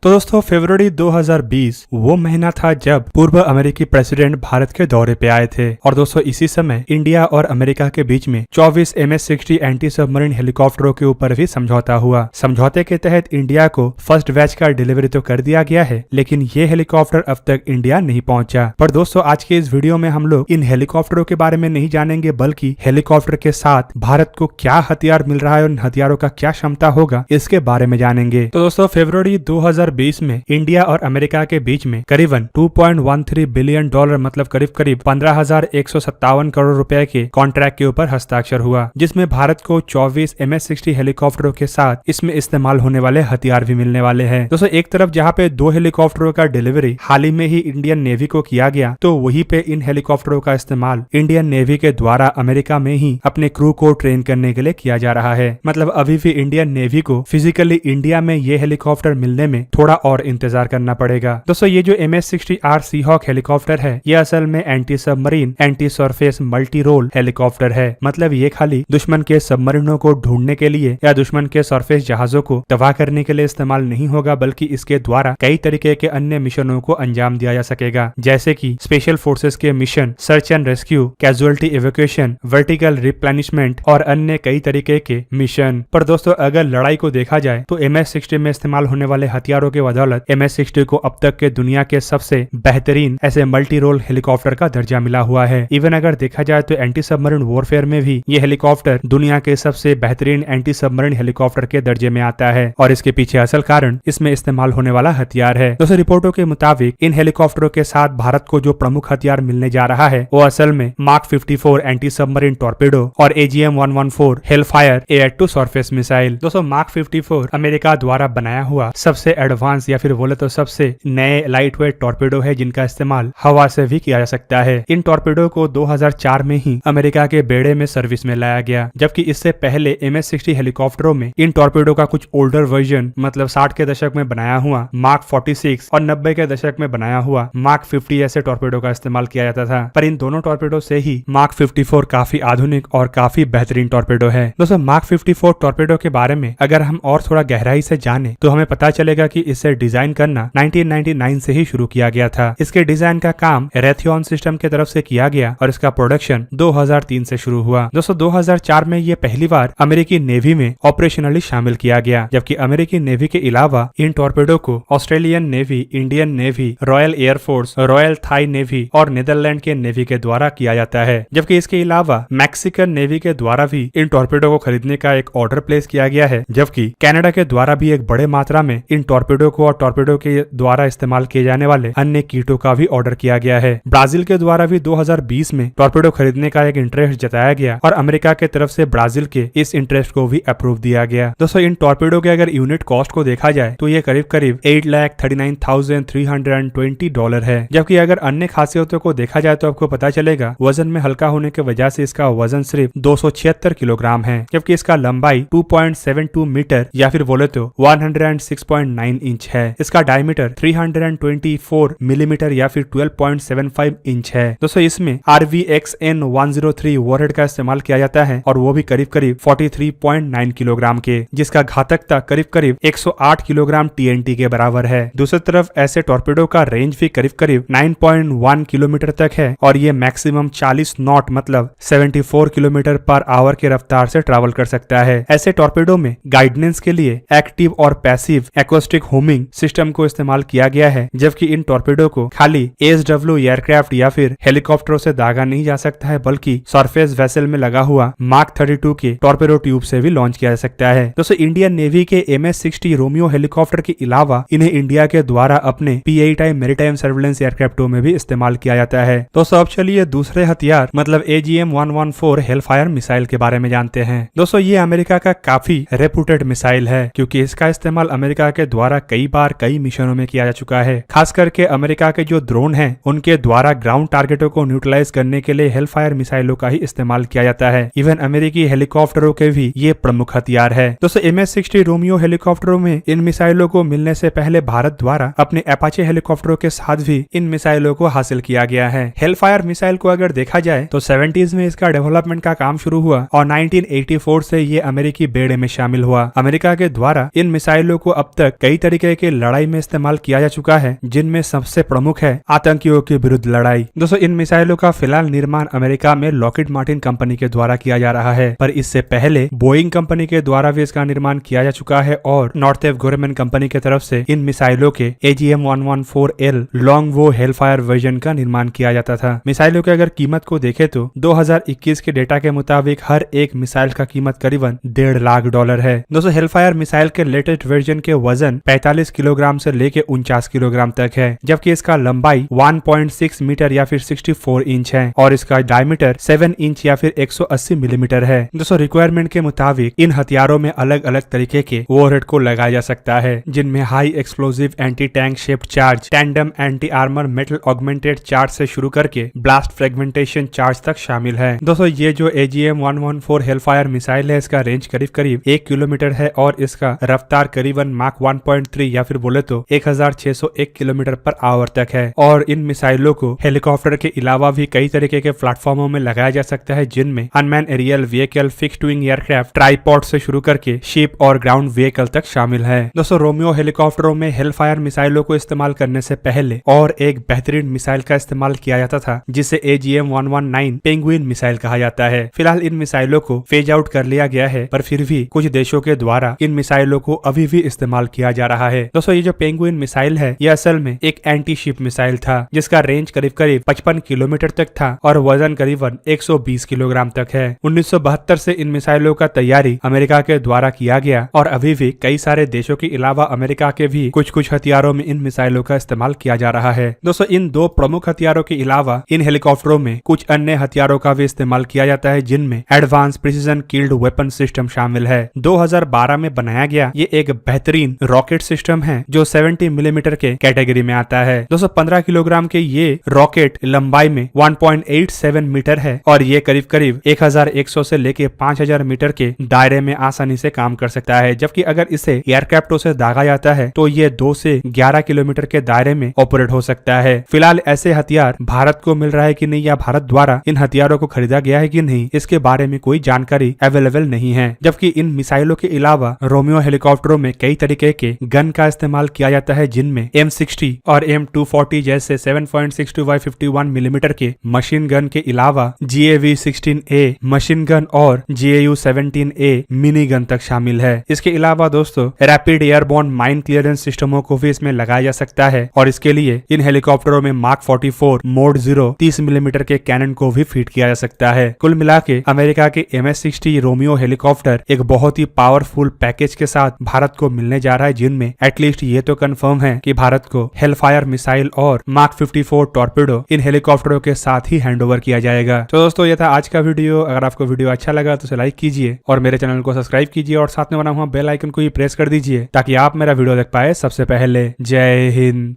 तो दोस्तों फरवरी 2020 वो महीना था जब पूर्व अमेरिकी प्रेसिडेंट भारत के दौरे पे आए थे और दोस्तों इसी समय इंडिया और अमेरिका के बीच में 24 MS-60 एंटी सबमरीन हेलीकॉप्टरों के ऊपर भी समझौता हुआ। समझौते के तहत इंडिया को फर्स्ट बैच का डिलीवरी तो कर दिया गया है, लेकिन ये हेलीकॉप्टर अब तक इंडिया नहीं पहुंचा। पर दोस्तों आज के इस वीडियो में हम लोग इन हेलीकॉप्टरों के बारे में नहीं जानेंगे, बल्कि हेलीकॉप्टर के साथ भारत को क्या हथियार मिल रहा है और इन हथियारों का क्या क्षमता होगा इसके बारे में जानेंगे। तो दोस्तों फरवरी 2020 में इंडिया और अमेरिका के बीच में करीबन $2.13 बिलियन मतलब करीब 15,157 करोड़ रुपए के कॉन्ट्रैक्ट के ऊपर हस्ताक्षर हुआ, जिसमें भारत को 24 MS-60 हेलीकॉप्टरों के साथ इसमें इस्तेमाल होने वाले हथियार भी मिलने वाले हैं। दोस्तों एक तरफ जहां पे 2 हेलीकॉप्टरों का डिलीवरी हाल ही में ही इंडियन नेवी को किया गया, तो वहीं पे इन हेलीकॉप्टरों का इस्तेमाल इंडियन नेवी के द्वारा अमेरिका में ही अपने क्रू को ट्रेन करने के लिए किया जा रहा है। मतलब अभी भी इंडियन नेवी को फिजिकली इंडिया में ये हेलीकॉप्टर मिलने में थोड़ा और इंतजार करना पड़ेगा। दोस्तों ये जो MS-60R सीहॉक हेलीकॉप्टर है, ये असल में anti submarine anti surface multi role helicopter है। मतलब ये खाली दुश्मन के सबमरीनों को ढूंढने के लिए या दुश्मन के सरफेस जहाजों को तबाह करने के लिए इस्तेमाल नहीं होगा, बल्कि इसके द्वारा कई तरीके के अन्य मिशनों को अंजाम दिया जा सकेगा, जैसे कि स्पेशल फोर्सेस के mission, search and rescue, casualty evacuation, vertical replenishment और अन्य कई तरीके के मिशन। पर दोस्तों अगर लड़ाई को देखा जाए तो MS-60 में इस्तेमाल होने वाले हथियारों के बदौलत MS-60 को अब तक के दुनिया के सबसे बेहतरीन ऐसे मल्टी रोल हेलीकॉप्टर का दर्जा मिला हुआ है। इवन अगर देखा जाए तो एंटी सबमरीन वॉरफेयर में भी ये हेलीकॉप्टर दुनिया के सबसे बेहतरीन एंटी सबमरीन हेलीकॉप्टर के दर्जे में आता है, और इसके पीछे असल कारण इसमें इस्तेमाल होने वाला हथियार है। दोस्तों रिपोर्टों के मुताबिक इन हेलीकॉप्टरों के साथ भारत को जो प्रमुख हथियार मिलने जा रहा है वो असल में मार्क 54 एंटी सबमरीन टॉर्पेडो और AGM-114 Hellfire air to surface missile. दोस्तों मार्क 54 अमेरिका द्वारा बनाया हुआ सबसे एडवांस या फिर बोले तो सबसे नए लाइट वेट टॉर्पेडो है, जिनका इस्तेमाल हवा से भी किया जा सकता है। इन टॉर्पेडो को 2004 में ही अमेरिका के बेड़े में सर्विस में लाया गया, जबकि इससे पहले MS-60 हेलीकॉप्टरों में इन टॉर्पेडो का कुछ ओल्डर वर्जन मतलब 60 के दशक में बनाया हुआ मार्क 46 और 90 के दशक में बनाया हुआ मार्क 50 ऐसे टॉर्पेडो का इस्तेमाल किया जाता था। पर इन दोनों टॉर्पेडो से ही मार्क 54 काफी आधुनिक और काफी बेहतरीन टॉर्पेडो है। दोस्तों मार्क 54 टॉर्पेडो के बारे में अगर हम और थोड़ा गहराई से जाने तो हमें पता चलेगा कि इसे डिजाइन करना 1999 से ही शुरू किया गया था। इसके डिजाइन का काम रेथियन सिस्टम की तरफ से किया गया और इसका प्रोडक्शन 2003 से शुरू हुआ। दोस्तों 2004 में ये पहली बार अमेरिकी नेवी में ऑपरेशनली शामिल किया गया, जबकि अमेरिकी नेवी के अलावा इन टॉर्पेडो को Australian navy, Indian navy, Royal air force, Royal Thai navy और नीदरलैंड के नेवी के द्वारा किया जाता है। जबकि इसके अलावा मैक्सिकन नेवी के द्वारा भी इन टॉर्पेडो को खरीदने का एक ऑर्डर प्लेस किया गया है, जबकि कनाडा के द्वारा भी एक बड़े मात्रा में इन टॉर्पेडो को और टॉर्पेडो के द्वारा इस्तेमाल किए जाने वाले अन्य कीटों का भी ऑर्डर किया गया है। ब्राजील के द्वारा भी 2020 में टॉर्पेडो खरीदने का एक इंटरेस्ट जताया गया और अमेरिका के तरफ से ब्राजील के इस इंटरेस्ट को भी अप्रूव दिया गया। दोस्तों इन टॉर्पेडो के अगर यूनिट कॉस्ट को देखा जाए तो ये करीब $8,39,320 है, जबकि अगर अन्य खासियतों को देखा जाए तो आपको पता चलेगा वजन में हल्का होने की वजह से इसका वजन सिर्फ 276 किलोग्राम है, जबकि इसका लंबाई 2.72 मीटर या फिर बोले तो 106.9 इंच है। इसका डायमीटर 324 मिलीमीटर या फिर 12.75 इंच है। दोस्तों इसमें RVXN-103 वॉरहेड का इस्तेमाल किया जाता है और वो भी करीब 43.9 किलोग्राम के, जिसका घातकता करीब 108 किलोग्राम TNT के बराबर है। दूसरी तरफ ऐसे टॉर्पेडो का रेंज भी करीब 9.1 किलोमीटर तक है और ये मैक्सिमम 40 नॉट मतलब 74 किलोमीटर पर आवर के रफ्तार से ट्रैवल कर सकता है। ऐसे टॉर्पेडो में गाइडेंस के लिए एक्टिव और पैसिव एक्वेस्टिक होमिंग सिस्टम को इस्तेमाल किया गया है, जबकि इन टॉर्पेडो को खाली ASW एयरक्राफ्ट या फिर हेलीकॉप्टरों से दागा नहीं जा सकता है, बल्कि सरफेस वेसल में लगा हुआ मार्क 32 के टॉर्पेडो ट्यूब से भी लॉन्च किया जा सकता है। दोस्तों इंडियन नेवी के MS-60 रोमियो हेलीकॉप्टर के अलावा इन्हें इंडिया के द्वारा अपने P-8I मैरीटाइम सर्विलेंस एयरक्राफ्टों में भी इस्तेमाल किया जाता है। दोस्तों अब चलिए दूसरे हथियार मतलब AGM-114 हेलफायर मिसाइल के बारे में जानते हैं। दोस्तों ये अमेरिका का काफी रेपुटेड मिसाइल है, क्योंकि इसका इस्तेमाल अमेरिका के द्वारा कई बार कई मिशनों में किया जा चुका है। खास करके अमेरिका के जो ड्रोन हैं उनके द्वारा ग्राउंड टारगेटों को न्यूट्रलाइज करने के लिए हेलफायर मिसाइलों का ही इस्तेमाल किया जाता है। इवन अमेरिकी हेलीकॉप्टरों के भी ये प्रमुख हथियार है। दोस्तों MS-60 रोमियो हेलीकॉप्टरों में इन मिसाइलों को मिलने से पहले भारत द्वारा अपने अपाचे हेलीकॉप्टरों के साथ भी इन मिसाइलों को हासिल किया गया है। हेलफायर मिसाइल को अगर देखा जाए तो 70s में इसका डेवलपमेंट का काम शुरू हुआ और 1984 से ये अमेरिकी बेड़े में शामिल हुआ। अमेरिका के द्वारा इन मिसाइलों को अब तक कई तरीके की लड़ाई में इस्तेमाल किया जा चुका है, जिनमें सबसे प्रमुख है आतंकियों के विरुद्ध लड़ाई। दोस्तों इन मिसाइलों का फिलहाल निर्माण अमेरिका में लॉकहीड मार्टिन कंपनी के द्वारा किया जा रहा है, पर इससे पहले बोइंग कंपनी के द्वारा भी इसका निर्माण किया जा चुका है और नॉर्थवेव गवर्नमेंट कंपनी की तरफ से इन मिसाइलों के AGM-114L लॉन्ग वो हेलफायर वर्जन का निर्माण किया जाता था। मिसाइलों की अगर कीमत को देखें तो 2021 के डेटा के मुताबिक हर एक मिसाइल का कीमत करीबन $1.5 लाख है। दोस्तों हेलफायर मिसाइल के लेटेस्ट वर्जन के वजन 45 किलोग्राम से लेके 49 किलोग्राम तक है, जबकि इसका लंबाई 1.6 मीटर या फिर 64 इंच है और इसका डायमीटर 7 इंच या फिर 180 मिलीमीटर है। दोस्तों रिक्वायरमेंट के मुताबिक इन हथियारों में अलग अलग तरीके के वॉरहेड को लगाया जा सकता है, जिनमें high explosive anti tank shaped charge, tandem anti armour metal augmented charge से शुरू करके ब्लास्ट फ्रेगमेंटेशन चार्ज तक शामिल है। दोस्तों ये जो AGM-114 हेलफायर मिसाइल है, इसका रेंज करीब 1 किलोमीटर है और इसका रफ्तार करीबन माक 1.3 या फिर बोले तो 1601 किलोमीटर पर आवर तक है। और इन मिसाइलों को हेलीकॉप्टर के अलावा भी कई तरीके के प्लेटफॉर्मों में लगाया जा सकता है, जिनमें unmanned aerial vehicle, fixed wing aircraft, tripod से शुरू करके शिप और ग्राउंड व्हीकल तक शामिल है। दोस्तों रोमियो हेलीकॉप्टरों में हेलफायर मिसाइलों को इस्तेमाल करने से पहले और एक बेहतरीन मिसाइल का इस्तेमाल किया जाता था, जिसे AGM-119 पेंगुइन मिसाइल कहा जाता है। फिलहाल इन मिसाइलों को फेज आउट कर लिया गया है, पर फिर भी कुछ देशों के द्वारा इन मिसाइलों को अभी भी इस्तेमाल किया जा रहा है। दोस्तों ये जो पेंगुइन मिसाइल है, यह असल में एक एंटी शिप मिसाइल था, जिसका रेंज करीब 55 किलोमीटर तक था और वजन करीबन 120 किलोग्राम तक है। 1972 से इन मिसाइलों का तैयारी अमेरिका के द्वारा किया गया और अभी भी कई सारे देशों के अलावा अमेरिका के भी कुछ हथियारों में इन मिसाइलों का इस्तेमाल किया जा रहा है। दोस्तों इन दो प्रमुख हथियारों के अलावा इन हेलीकॉप्टरों में कुछ अन्य हथियारों का भी इस्तेमाल किया जाता है, जिनमें advance precision killed weapon system शामिल है। 2012 में बनाया गया ये एक बेहतरीन रॉकेट सिस्टम है, जो 70 मिलीमीटर के कैटेगरी में आता है। 215 किलोग्राम के ये रॉकेट लंबाई में 1.87 मीटर है और ये करीब 1100 से लेके 5000 मीटर के दायरे में आसानी से काम कर सकता है, जबकि अगर इसे एयरक्राफ्टों से दागा जाता है तो ये 2 से 11 किलोमीटर के दायरे में ऑपरेट हो सकता है। फिलहाल ऐसे हथियार भारत को मिल रहा है कि नहीं या भारत द्वारा इन हथियारों को खरीदा गया है कि नहीं, इसके बारे में कोई जानकारी अवेलेबल नहीं है। जबकि इन मिसाइलों के अलावा रोमियो हेलीकॉप्टरों में कई तरीके के गन का इस्तेमाल किया जाता है, जिनमें M60 और M240 जैसे 7.62 by 51 मिलीमीटर के मशीन गन के अलावा GAV-16A मशीन गन और GAU-17A मिनी गन तक शामिल है। इसके अलावा दोस्तों रैपिड एयरबोर्न माइन क्लियरेंस सिस्टमों को भी इसमें लगाया जा सकता है और इसके लिए इन हेलीकॉप्टरों में मार्क 44 मोड 0 30 मिलीमीटर के कैनन को भी फिट किया जा सकता है। कुल मिला के अमेरिका के MS-60 रोमियो हेलीकॉप्टर एक बहुत ही पावरफुल पैकेज के साथ भारत को मिलने जा रहा है, जिनमें एटलीस्ट ये तो कंफर्म है कि भारत को हेलफायर मिसाइल और मार्क 54 टॉर्पेडो इन हेलीकॉप्टरों के साथ ही हैंडओवर किया जाएगा। तो दोस्तों ये था आज का वीडियो। अगर आपको वीडियो अच्छा लगा तो उसे लाइक कीजिए और मेरे चैनल को सब्सक्राइब कीजिए और साथ में बना हुआ बेल आइकन को भी प्रेस कर दीजिए, ताकि आप मेरा वीडियो देख पाए सबसे पहले। जय हिंद।